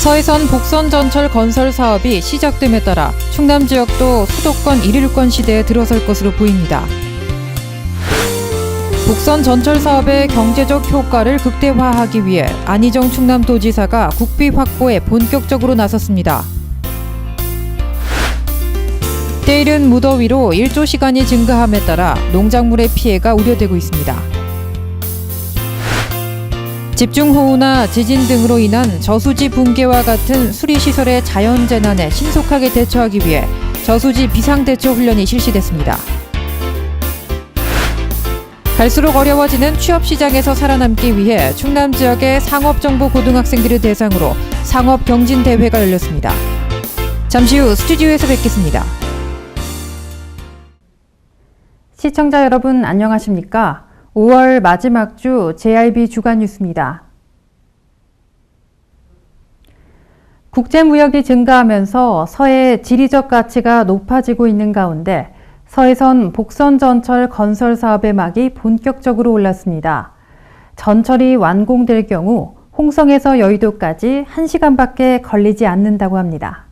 서해선 복선전철 건설 사업이 시작됨에 따라 충남 지역도 수도권 1일권 시대에 들어설 것으로 보입니다. 복선전철 사업의 경제적 효과를 극대화하기 위해 안희정 충남도지사가 국비 확보에 본격적으로 나섰습니다. 때이른 무더위로 일조 시간이 증가함에 따라 농작물의 피해가 우려되고 있습니다. 집중호우나 지진 등으로 인한 저수지 붕괴와 같은 수리시설의 자연재난에 신속하게 대처하기 위해 저수지 비상대처 훈련이 실시됐습니다. 갈수록 어려워지는 취업시장에서 살아남기 위해 충남 지역의 상업정보 고등학생들을 대상으로 상업경진대회가 열렸습니다. 잠시 후 스튜디오에서 뵙겠습니다. 시청자 여러분 안녕하십니까? 5월 마지막 주 JRB 주간 뉴스입니다. 국제무역이 증가하면서 서해의 지리적 가치가 높아지고 있는 가운데 서해선 복선전철 건설 사업의 막이 본격적으로 올랐습니다. 전철이 완공될 경우 홍성에서 여의도까지 1시간밖에 걸리지 않는다고 합니다.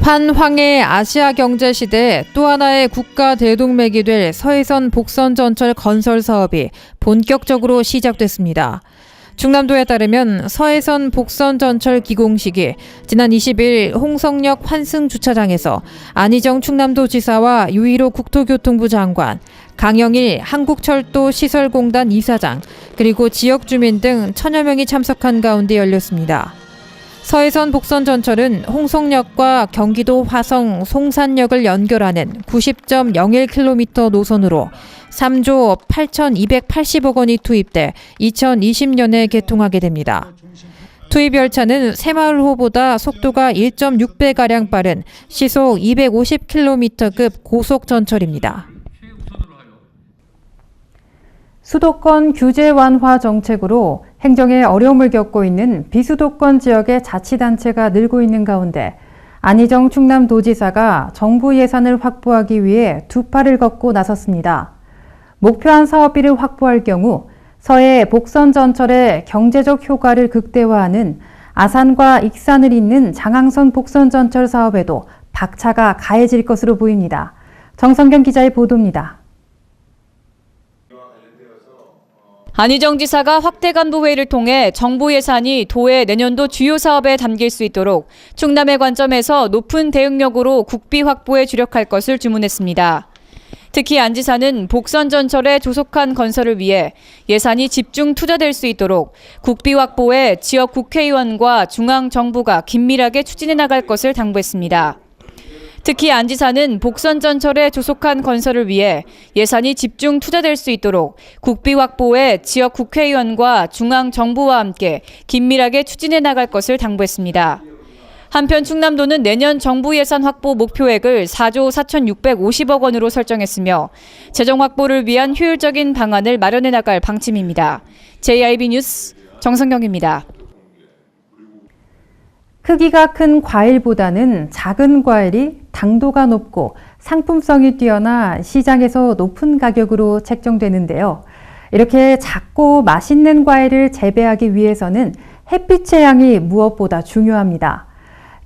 환황의 아시아 경제 시대에 또 하나의 국가 대동맥이 될 서해선 복선전철 건설 사업이 본격적으로 시작됐습니다. 충남도에 따르면 서해선 복선전철 기공식이 지난 20일 홍성역 환승주차장에서 안희정 충남도지사와 유일호 국토교통부 장관, 강영일 한국철도시설공단 이사장, 그리고 지역 주민 등 1000여 명이 참석한 가운데 열렸습니다. 서해선 복선전철은 홍성역과 경기도 화성 송산역을 연결하는 90.01km 노선으로 3조 8,280억 원이 투입돼 2020년에 개통하게 됩니다. 투입 열차는 새마을호보다 속도가 1.6배가량 빠른 시속 250km급 고속전철입니다. 수도권 규제 완화 정책으로 행정에 어려움을 겪고 있는 비수도권 지역의 자치단체가 늘고 있는 가운데 안희정 충남도지사가 정부 예산을 확보하기 위해 두 팔을 걷고 나섰습니다. 목표한 사업비를 확보할 경우 서해 복선전철의 경제적 효과를 극대화하는 아산과 익산을 잇는 장항선 복선전철 사업에도 박차가 가해질 것으로 보입니다. 정성경 기자의 보도입니다. 안희정 지사가 확대 간부 회의를 통해 정부 예산이 도의 내년도 주요 사업에 담길 수 있도록 충남의 관점에서 높은 대응력으로 국비 확보에 주력할 것을 주문했습니다. 특히 안 지사는 복선전철의 조속한 건설을 위해 예산이 집중 투자될 수 있도록 국비 확보에 지역 국회의원과 중앙정부가 긴밀하게 추진해 나갈 것을 당부했습니다. 특히 안 지사는 복선전철의 조속한 건설을 위해 예산이 집중 투자될 수 있도록 국비 확보에 지역 국회의원과 중앙정부와 함께 긴밀하게 추진해 나갈 것을 당부했습니다. 한편 충남도는 내년 정부 예산 확보 목표액을 4조 4,650억 원으로 설정했으며 재정 확보를 위한 효율적인 방안을 마련해 나갈 방침입니다. JRB 뉴스 정성경입니다. 크기가 큰 과일보다는 작은 과일이 당도가 높고 상품성이 뛰어나 시장에서 높은 가격으로 책정되는데요. 이렇게 작고 맛있는 과일을 재배하기 위해서는 햇빛의 양이 무엇보다 중요합니다.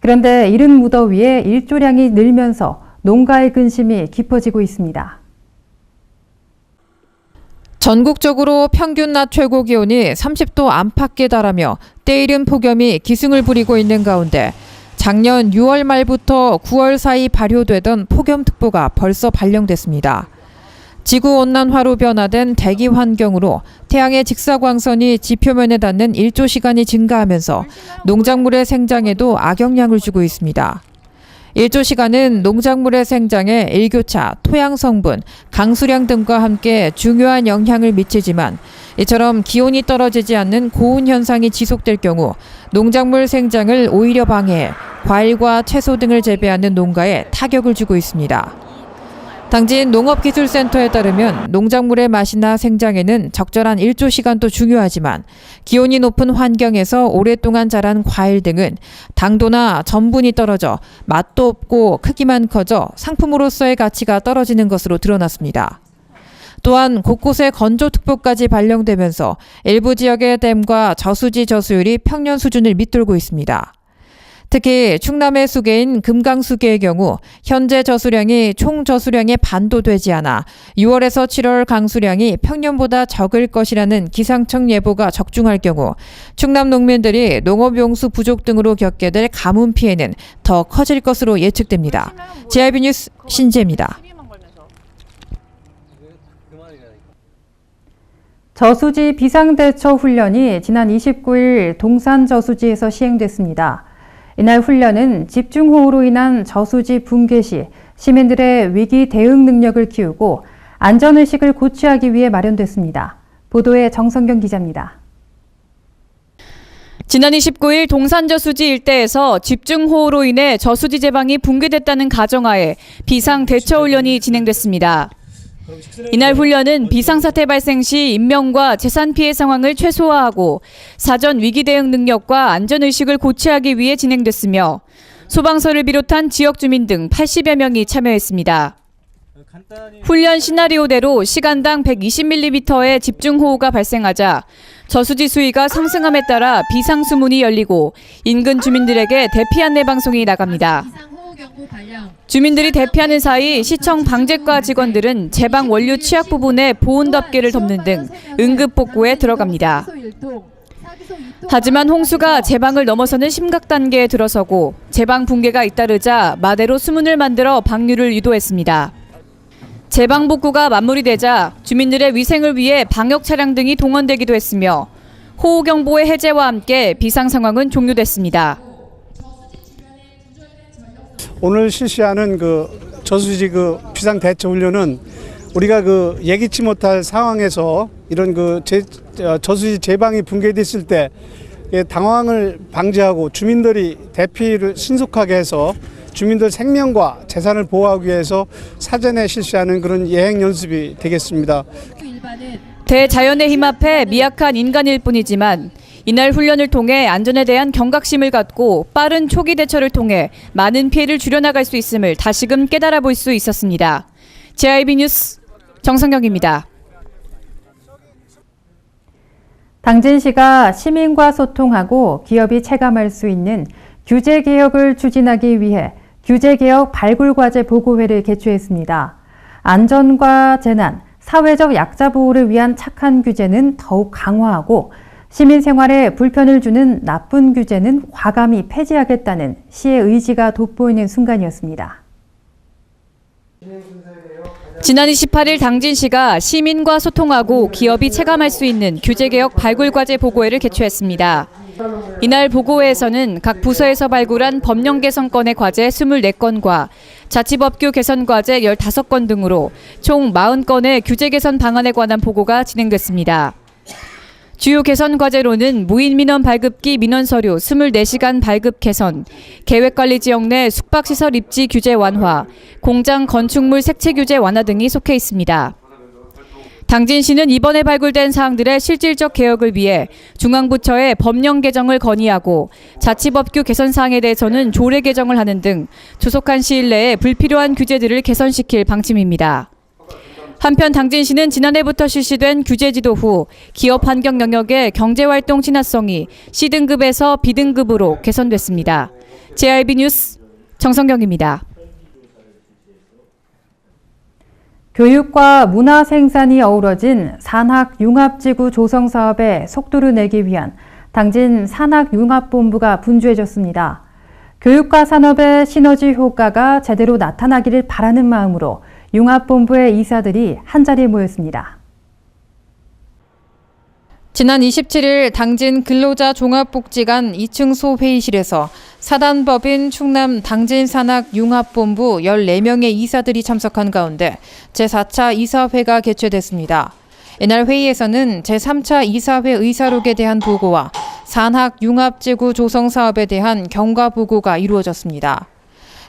그런데 이른 무더위에 일조량이 늘면서 농가의 근심이 깊어지고 있습니다. 전국적으로 평균 낮 최고 기온이 30도 안팎에 달하며 때이른 폭염이 기승을 부리고 있는 가운데 작년 6월 말부터 9월 사이 발효되던 폭염특보가 벌써 발령됐습니다. 지구온난화로 변화된 대기 환경으로 태양의 직사광선이 지표면에 닿는 일조 시간이 증가하면서 농작물의 생장에도 악영향을 주고 있습니다. 일조 시간은 농작물의 생장에 일교차, 토양 성분, 강수량 등과 함께 중요한 영향을 미치지만 이처럼 기온이 떨어지지 않는 고온 현상이 지속될 경우 농작물 생장을 오히려 방해해 과일과 채소 등을 재배하는 농가에 타격을 주고 있습니다. 당진 농업기술센터에 따르면 농작물의 맛이나 생장에는 적절한 일조 시간도 중요하지만 기온이 높은 환경에서 오랫동안 자란 과일 등은 당도나 전분이 떨어져 맛도 없고 크기만 커져 상품으로서의 가치가 떨어지는 것으로 드러났습니다. 또한 곳곳에 건조특보까지 발령되면서 일부 지역의 댐과 저수지 저수율이 평년 수준을 밑돌고 있습니다. 특히 충남의 수계인 금강수계의 경우 현재 저수량이 총 저수량의 반도 되지 않아 6월에서 7월 강수량이 평년보다 적을 것이라는 기상청 예보가 적중할 경우 충남 농민들이 농업용수 부족 등으로 겪게 될 가뭄 피해는 더 커질 것으로 예측됩니다. JIB 뉴스 신지혜입니다. 저수지 비상대처 훈련이 지난 29일 동산 저수지에서 시행됐습니다. 이날 훈련은 집중호우로 인한 저수지 붕괴 시 시민들의 위기 대응 능력을 키우고 안전의식을 고취하기 위해 마련됐습니다. 보도에 정성경 기자입니다. 지난 29일 동산저수지 일대에서 집중호우로 인해 저수지 제방이 붕괴됐다는 가정하에 비상대처훈련이 진행됐습니다. 이날 훈련은 비상사태 발생 시 인명과 재산 피해 상황을 최소화하고 사전 위기 대응 능력과 안전의식을 고취하기 위해 진행됐으며 소방서를 비롯한 지역 주민 등 80여 명이 참여했습니다. 훈련 시나리오대로 시간당 120mm의 집중호우가 발생하자 저수지 수위가 상승함에 따라 비상수문이 열리고 인근 주민들에게 대피 안내 방송이 나갑니다. 주민들이 대피하는 사이 시청 방재과 직원들은 제방 원료 취약 부분에 보온 덮개를 덮는 등 응급 복구에 들어갑니다. 하지만 홍수가 제방을 넘어서는 심각 단계에 들어서고 제방 붕괴가 잇따르자 마대로 수문을 만들어 방류를 유도했습니다. 제방 복구가 마무리되자 주민들의 위생을 위해 방역 차량 등이 동원되기도 했으며 호우경보의 해제와 함께 비상 상황은 종료됐습니다. 오늘 실시하는 저수지 비상 대처 훈련은 우리가 예기치 못할 상황에서 이런 저수지 제방이 붕괴됐을 때 당황을 방지하고 주민들이 대피를 신속하게 해서 주민들 생명과 재산을 보호하기 위해서 사전에 실시하는 그런 예행 연습이 되겠습니다. 대자연의 힘 앞에 미약한 인간일 뿐이지만 이날 훈련을 통해 안전에 대한 경각심을 갖고 빠른 초기 대처를 통해 많은 피해를 줄여나갈 수 있음을 다시금 깨달아 볼 수 있었습니다. JIB 뉴스 정성경입니다. 당진시가 시민과 소통하고 기업이 체감할 수 있는 규제 개혁을 추진하기 위해 규제개혁 발굴과제 보고회를 개최했습니다. 안전과 재난, 사회적 약자 보호를 위한 착한 규제는 더욱 강화하고 시민 생활에 불편을 주는 나쁜 규제는 과감히 폐지하겠다는 시의 의지가 돋보이는 순간이었습니다. 지난 28일 당진시가 시민과 소통하고 기업이 체감할 수 있는 규제개혁 발굴과제 보고회를 개최했습니다. 이날 보고회에서는 각 부서에서 발굴한 법령 개선건의 과제 24건과 자치법규 개선 과제 15건 등으로 총 40건의 규제 개선 방안에 관한 보고가 진행됐습니다. 주요 개선 과제로는 무인 민원 발급기 민원 서류 24시간 발급 개선, 계획관리 지역 내 숙박시설 입지 규제 완화, 공장 건축물 색채 규제 완화 등이 속해 있습니다. 당진시는 이번에 발굴된 사항들의 실질적 개혁을 위해 중앙부처에 법령 개정을 건의하고 자치법규 개선 사항에 대해서는 조례 개정을 하는 등 조속한 시일 내에 불필요한 규제들을 개선시킬 방침입니다. 한편 당진시는 지난해부터 실시된 규제지도 후 기업 환경 영역의 경제활동 친화성이 C등급에서 B등급으로 개선됐습니다. JIB 뉴스 정성경입니다. 교육과 문화 생산이 어우러진 산학융합지구 조성 사업에 속도를 내기 위한 당진 산학융합본부가 분주해졌습니다. 교육과 산업의 시너지 효과가 제대로 나타나기를 바라는 마음으로 융합본부의 이사들이 한자리에 모였습니다. 지난 27일 당진 근로자 종합복지관 2층소 회의실에서 사단법인 충남 당진산학융합본부 14명의 이사들이 참석한 가운데 제4차 이사회가 개최됐습니다. 이날 회의에서는 제3차 이사회 의사록에 대한 보고와 산학융합지구 조성 사업에 대한 경과 보고가 이루어졌습니다.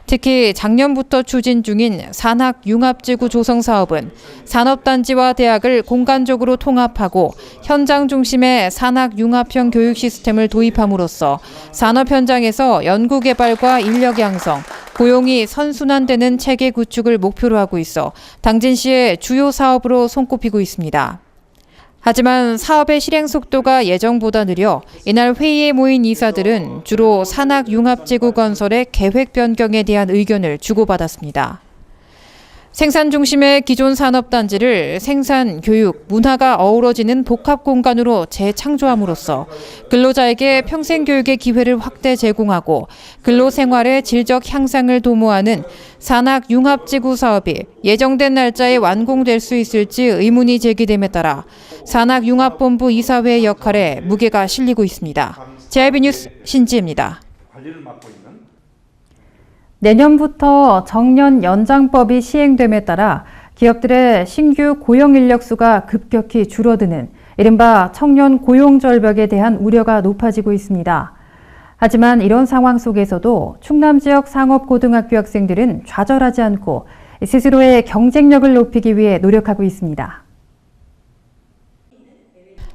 특히 작년부터 추진 중인 산학융합지구 조성 사업은 산업단지와 대학을 공간적으로 통합하고 현장 중심의 산학융합형 교육 시스템을 도입함으로써 산업 현장에서 연구개발과 인력 양성, 고용이 선순환되는 체계 구축을 목표로 하고 있어 당진시의 주요 사업으로 손꼽히고 있습니다. 하지만 사업의 실행 속도가 예정보다 느려 이날 회의에 모인 이사들은 주로 산악융합지구 건설의 계획 변경에 대한 의견을 주고받았습니다. 생산 중심의 기존 산업단지를 생산, 교육, 문화가 어우러지는 복합 공간으로 재창조함으로써 근로자에게 평생 교육의 기회를 확대 제공하고 근로 생활의 질적 향상을 도모하는 산악융합지구 사업이 예정된 날짜에 완공될 수 있을지 의문이 제기됨에 따라 산악융합본부 이사회의 역할에 무게가 실리고 있습니다. JIB 뉴스 신지혜입니다. 내년부터 정년 연장법이 시행됨에 따라 기업들의 신규 고용 인력 수가 급격히 줄어드는 이른바 청년 고용 절벽에 대한 우려가 높아지고 있습니다. 하지만 이런 상황 속에서도 충남 지역 상업고등학교 학생들은 좌절하지 않고 스스로의 경쟁력을 높이기 위해 노력하고 있습니다.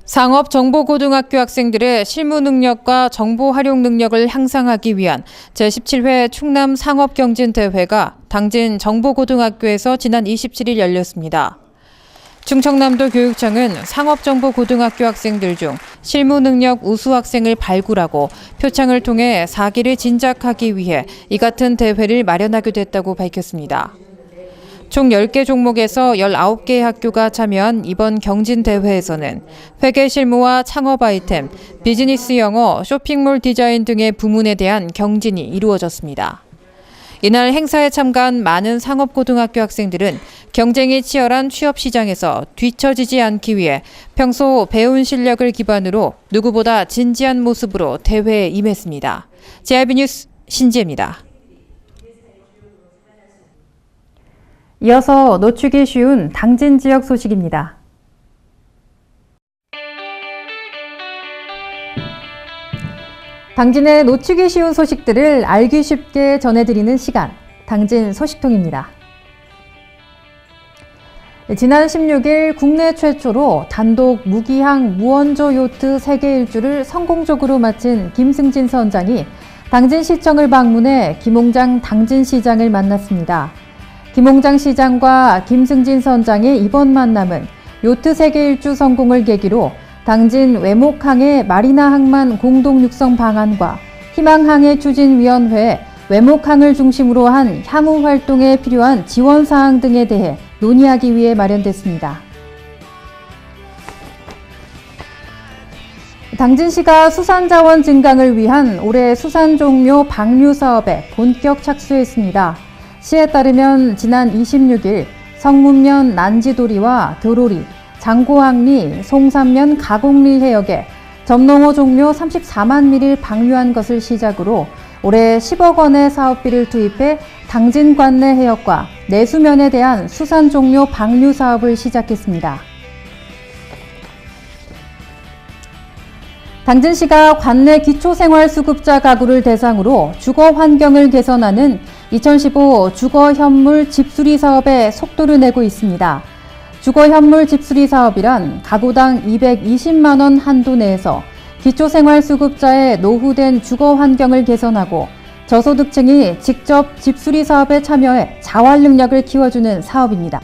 상업정보고등학교 학생들의 실무 능력과 정보 활용 능력을 향상하기 위한 제17회 충남 상업경진대회가 당진 정보고등학교에서 지난 27일 열렸습니다. 충청남도 교육청은 상업정보고등학교 학생들 중 실무 능력 우수 학생을 발굴하고 표창을 통해 사기를 진작하기 위해 이 같은 대회를 마련하게 됐다고 밝혔습니다. 총 10개 종목에서 19개의 학교가 참여한 이번 경진대회에서는 회계 실무와 창업 아이템, 비즈니스 영어, 쇼핑몰 디자인 등의 부문에 대한 경진이 이루어졌습니다. 이날 행사에 참가한 많은 상업고등학교 학생들은 경쟁이 치열한 취업시장에서 뒤처지지 않기 위해 평소 배운 실력을 기반으로 누구보다 진지한 모습으로 대회에 임했습니다. JIB 뉴스 신지혜입니다. 이어서 놓치기 쉬운 당진 지역 소식입니다. 당진의 놓치기 쉬운 소식들을 알기 쉽게 전해드리는 시간, 당진 소식통입니다. 지난 16일 국내 최초로 단독 무기항 무원조 요트 세계 일주를 성공적으로 마친 김승진 선장이 당진시청을 방문해 김홍장 당진시장을 만났습니다. 김홍장 시장과 김승진 선장의 이번 만남은 요트 세계 일주 성공을 계기로 당진 외목항의 마리나 항만 공동 육성 방안과 희망항해 추진위원회 외목항을 중심으로 한 향후 활동에 필요한 지원 사항 등에 대해 논의하기 위해 마련됐습니다. 당진시가 수산자원 증강을 위한 올해 수산종묘 방류 사업에 본격 착수했습니다. 시에 따르면 지난 26일 성문면 난지도리와 도로리, 장고항리, 송산면 가곡리 해역에 점농어 종묘 34만 밀을 방류한 것을 시작으로 올해 10억 원의 사업비를 투입해 당진 관내 해역과 내수면에 대한 수산 종묘 방류 사업을 시작했습니다. 당진시가 관내 기초생활수급자 가구를 대상으로 주거 환경을 개선하는 2015 주거현물 집수리 사업에 속도를 내고 있습니다. 주거현물 집수리 사업이란 가구당 220만 원 한도 내에서 기초생활수급자의 노후된 주거 환경을 개선하고 저소득층이 직접 집수리 사업에 참여해 자활 능력을 키워주는 사업입니다.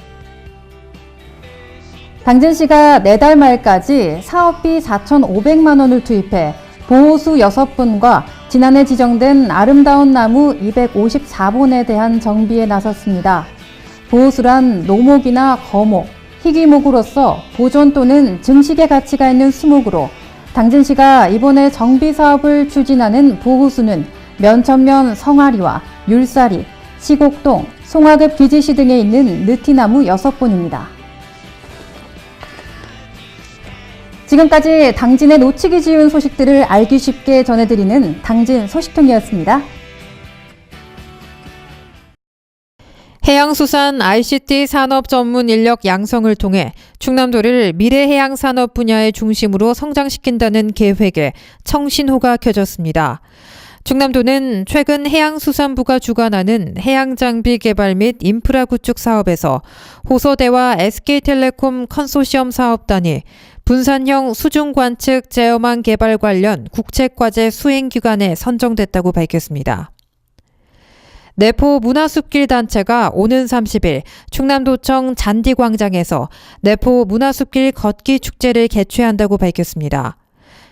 당진시가 내달 말까지 사업비 4,500만 원을 투입해 보호수 6분과 지난해 지정된 아름다운 나무 254본에 대한 정비에 나섰습니다. 보호수란 노목이나 거목, 희귀목으로서 보존 또는 증식의 가치가 있는 수목으로 당진시가 이번에 정비 사업을 추진하는 보호수는 면천면 성아리와 율사리, 시곡동, 송화급 기지시 등에 있는 느티나무 6본입니다. 지금까지 당진의 놓치기 쉬운 소식들을 알기 쉽게 전해드리는 당진 소식통이었습니다. 해양수산 ICT 산업 전문 인력 양성을 통해 충남도를 미래 해양 산업 분야의 중심으로 성장시킨다는 계획에 청신호가 켜졌습니다. 충남도는 최근 해양수산부가 주관하는 해양장비 개발 및 인프라 구축 사업에서 호서대와 SK텔레콤 컨소시엄 사업단이 분산형 수중관측 제어망 개발 관련 국책과제 수행기관에 선정됐다고 밝혔습니다. 내포 문화숲길 단체가 오는 30일 충남도청 잔디광장에서 내포 문화숲길 걷기 축제를 개최한다고 밝혔습니다.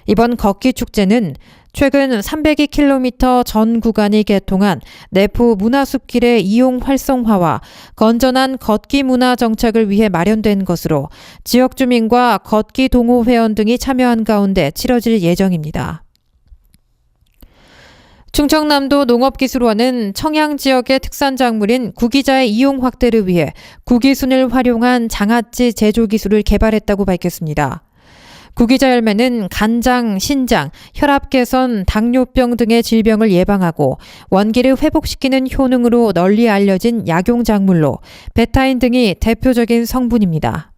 이번 걷기 축제는 최근 302km 전 구간이 개통한 내포 문화숲길의 이용 활성화와 건전한 걷기 문화 정착을 위해 마련된 것으로 지역 주민과 걷기 동호 회원 등이 참여한 가운데 치러질 예정입니다. 충청남도 농업기술원은 청양 지역의 특산 작물인 구기자의 이용 확대를 위해 구기순을 활용한 장아찌 제조 기술을 개발했다고 밝혔습니다. 구기자 열매는 간장, 신장, 혈압 개선, 당뇨병 등의 질병을 예방하고 원기를 회복시키는 효능으로 널리 알려진 약용 작물로 베타인 등이 대표적인 성분입니다.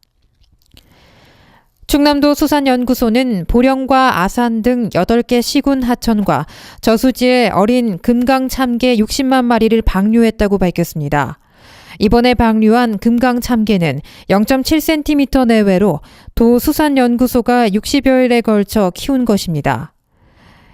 충남도 수산연구소는 보령과 아산 등 8개 시군 하천과 저수지에 어린 금강참개 60만 마리를 방류했다고 밝혔습니다. 이번에 방류한 금강참개는 0.7cm 내외로 도 수산연구소가 60여일에 걸쳐 키운 것입니다.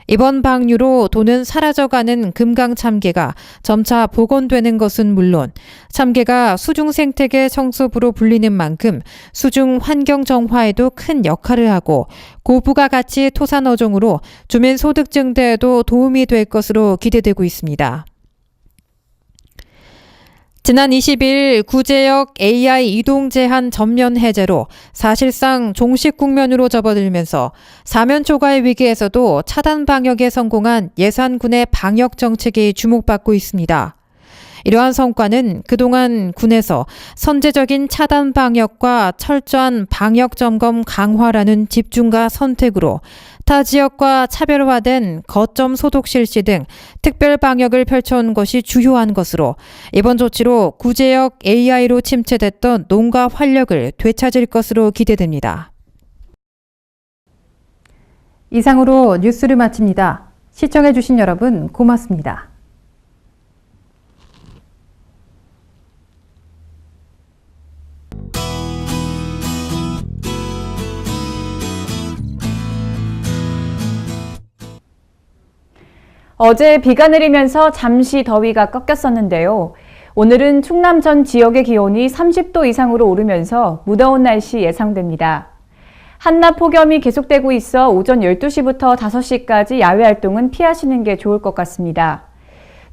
이번 방류로 도는 사라져가는 금강참개가 점차 복원되는 것은 물론 참개가 수중생태계 청소부로 불리는 만큼 수중 환경 정화에도 큰 역할을 하고 고부가가치 토산어종으로 주민 소득 증대에도 도움이 될 것으로 기대되고 있습니다. 지난 20일 구제역 AI 이동 제한 전면 해제로 사실상 종식 국면으로 접어들면서 사면 초과의 위기에서도 차단 방역에 성공한 예산군의 방역 정책이 주목받고 있습니다. 이러한 성과는 그동안 군에서 선제적인 차단 방역과 철저한 방역 점검 강화라는 집중과 선택으로 타 지역과 차별화된 거점 소독 실시 등 특별 방역을 펼쳐온 것이 주요한 것으로 이번 조치로 구제역 AI로 침체됐던 농가 활력을 되찾을 것으로 기대됩니다. 이상으로 뉴스를 마칩니다. 시청해주신 여러분 고맙습니다. 어제 비가 내리면서 잠시 더위가 꺾였었는데요. 오늘은 충남 전 지역의 기온이 30도 이상으로 오르면서 무더운 날씨 예상됩니다. 한낮 폭염이 계속되고 있어 오전 12시부터 5시까지 야외 활동은 피하시는 게 좋을 것 같습니다.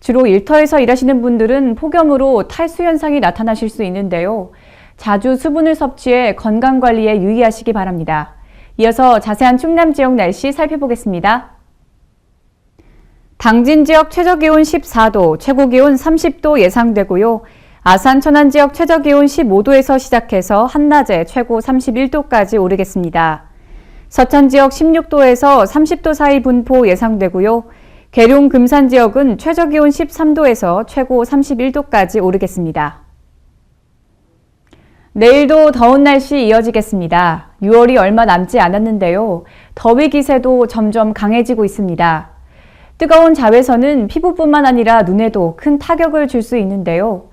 주로 일터에서 일하시는 분들은 폭염으로 탈수 현상이 나타나실 수 있는데요. 자주 수분을 섭취해 건강관리에 유의하시기 바랍니다. 이어서 자세한 충남 지역 날씨 살펴보겠습니다. 당진 지역 최저기온 14도, 최고기온 30도 예상되고요. 아산 천안 지역 최저기온 15도에서 시작해서 한낮에 최고 31도까지 오르겠습니다. 서천 지역 16도에서 30도 사이 분포 예상되고요. 계룡 금산 지역은 최저기온 13도에서 최고 31도까지 오르겠습니다. 내일도 더운 날씨 이어지겠습니다. 6월이 얼마 남지 않았는데요. 더위 기세도 점점 강해지고 있습니다. 뜨거운 자외선은 피부뿐만 아니라 눈에도 큰 타격을 줄 수 있는데요.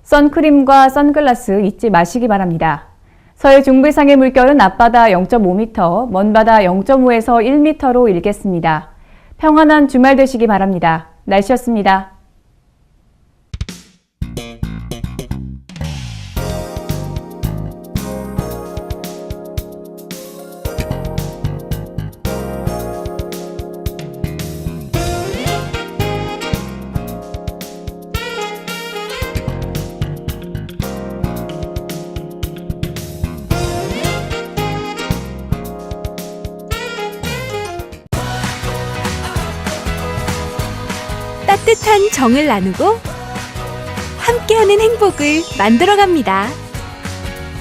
선크림과 선글라스 잊지 마시기 바랍니다. 서해 중부해상의 물결은 앞바다 0.5m, 먼바다 0.5에서 1m로 일겠습니다. 평안한 주말 되시기 바랍니다. 날씨였습니다. 따뜻한 정을 나누고 함께하는 행복을 만들어갑니다.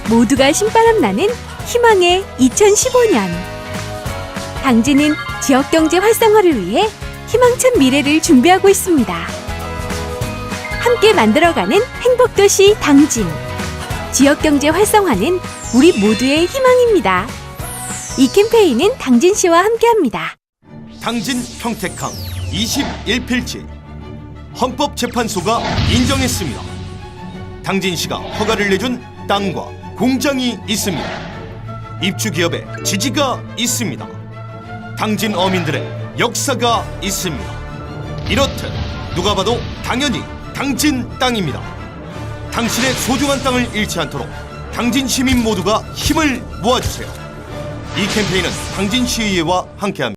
모두가 신바람 나는 희망의 2015년. 당진은 지역경제 활성화를 위해 희망찬 미래를 준비하고 있습니다. 함께 만들어가는 행복도시 당진. 지역경제 활성화는 우리 모두의 희망입니다. 이 캠페인은 당진시와 함께합니다. 당진 평택항 21필지 헌법재판소가 인정했습니다. 당진시가 허가를 내준 땅과 공장이 있습니다. 입주기업의 지지가 있습니다. 당진 어민들의 역사가 있습니다. 이렇듯 누가 봐도 당연히 당진 땅입니다. 당신의 소중한 땅을 잃지 않도록 당진 시민 모두가 힘을 모아주세요. 이 캠페인은 당진시의회와 함께합니다.